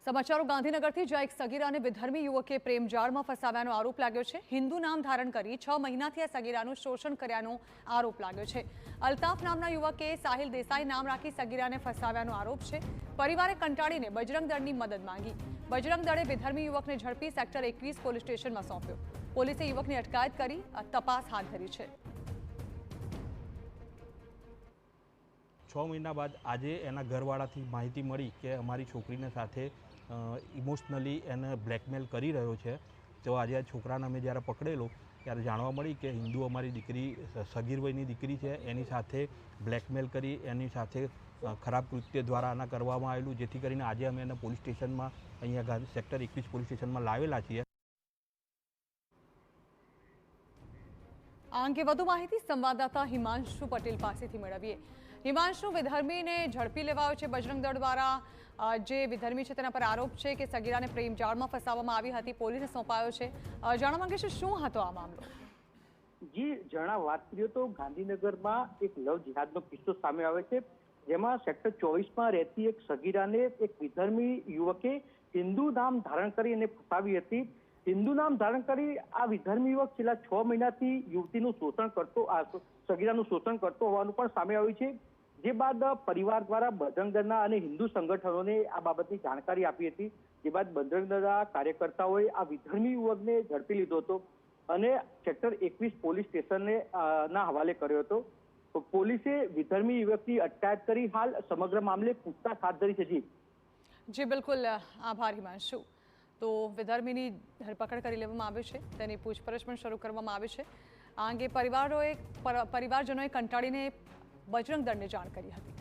સમાચારો ગાંધીનગરથી જ્યાં એક સગીરાને વિધર્મી યુવકે પ્રેમજાળમાં ફસાવ્યાનો આરોપ લાગ્યો છે। હિન્દુ નામ ધારણ કરી 6 મહિનાથી આ સગીરાનું શોષણ કર્યાનો આરોપ લાગ્યો છે। અલ્તાફ નામના યુવકે સાહિલ દેસાઈ નામ રાખી સગીરાને ફસાવ્યાનો આરોપ છે। પરિવારે કંટાળીને બજરંગ દળની મદદ માંગી। બજરંગ દળે વિધર્મી યુવકને ઝડપી સેક્ટર 21 પોલીસ સ્ટેશનમાં સોંપ્યો। પોલીસે યુવકની અટકાયત કરી તપાસ હાથ ધરી છે। 6 મહિના बाद आज एना घरवाळाथी माहिती मળી કે અમારી છોકરીને સાથે ઇમોશનલી એને બ્લેકમેલ કરી રહ્યો છે। તો આજે આ છોકરાને અમે જ્યારે પકડેલો ત્યારે જાણવા મળી કે હિન્દુ અમારી દીકરી સગીર વયની દીકરી છે, એની સાથે બ્લેકમેલ કરી એની સાથે ખરાબ કૃત્ય દ્વારા આના કરવામાં આવેલું, જેથી કરીને આજે અમે એને પોલીસ સ્ટેશનમાં અહીંયા સેક્ટર 21 પોલીસ સ્ટેશનમાં લાવેલા છીએ। આ અંગે વધુ માહિતી સંવાદદાતા હિમાંશુ પટેલ પાસેથી મેળવીએ। હિમાંશુ, વિધર્મીને ઝડપી લેવાયો છે બજરંગ દળ દ્વારા। જે વિધર્મી છે તેના પર આરોપ છે કે સગીરાને પ્રેમ જાળમાં ફસાવવામાં આવી હતી, પોલીસને સોંપાયો છે। જાણવા માંગે છે શું હતો આ મામલો? જી જણા વાત કરીએ તો ગાંધીનગરમાં એક લવ જિહાદનો કિસ્સો સામે આવે છે, જેમાં સેક્ટર 24માં રહેતી એક સગીરાને એક વિધર્મી યુવકે હિન્દુ નામ ધારણ કરી અને ફસાવી હતી। હિન્દુ નામ ધારણ કરી આ વિધર્મી યુવક છેલ્લા 6 મહિનાથી યુવતીનું શોષણ કરતો, સગીરાનું શોષણ કરતો હોવાનું પણ સામે આવ્યું છે। જે બાદ પરિવાર દ્વારા બજરંગ દળના અને હિન્દુ સંગઠનોને આ બાબતની જાણકારી આપી હતી। જે બાદ બજરંગ દળના કાર્યકર્તાઓએ આ વિધર્મી યુવકને ઝડપી લીધો હતો અને સેક્ટર 21 પોલીસ સ્ટેશનને ના હવાલે કર્યો હતો। તો પોલીસે વિધર્મી યુવકની અટકાયત કરી હાલ સમગ્ર મામલે પૂછતાછ હાથ ધરી છે। જી બિલકુલ, આભાર હિમાંશુ। તો વિધર્મીની ધરપકડ કરી લેવામાં આવી છે, તેની પૂછપરછ પણ શરૂ કરવામાં આવી છે। આ અંગે પરિવારજનોએ કંટાળીને બજરંગ દળને જાણ કરી હતી।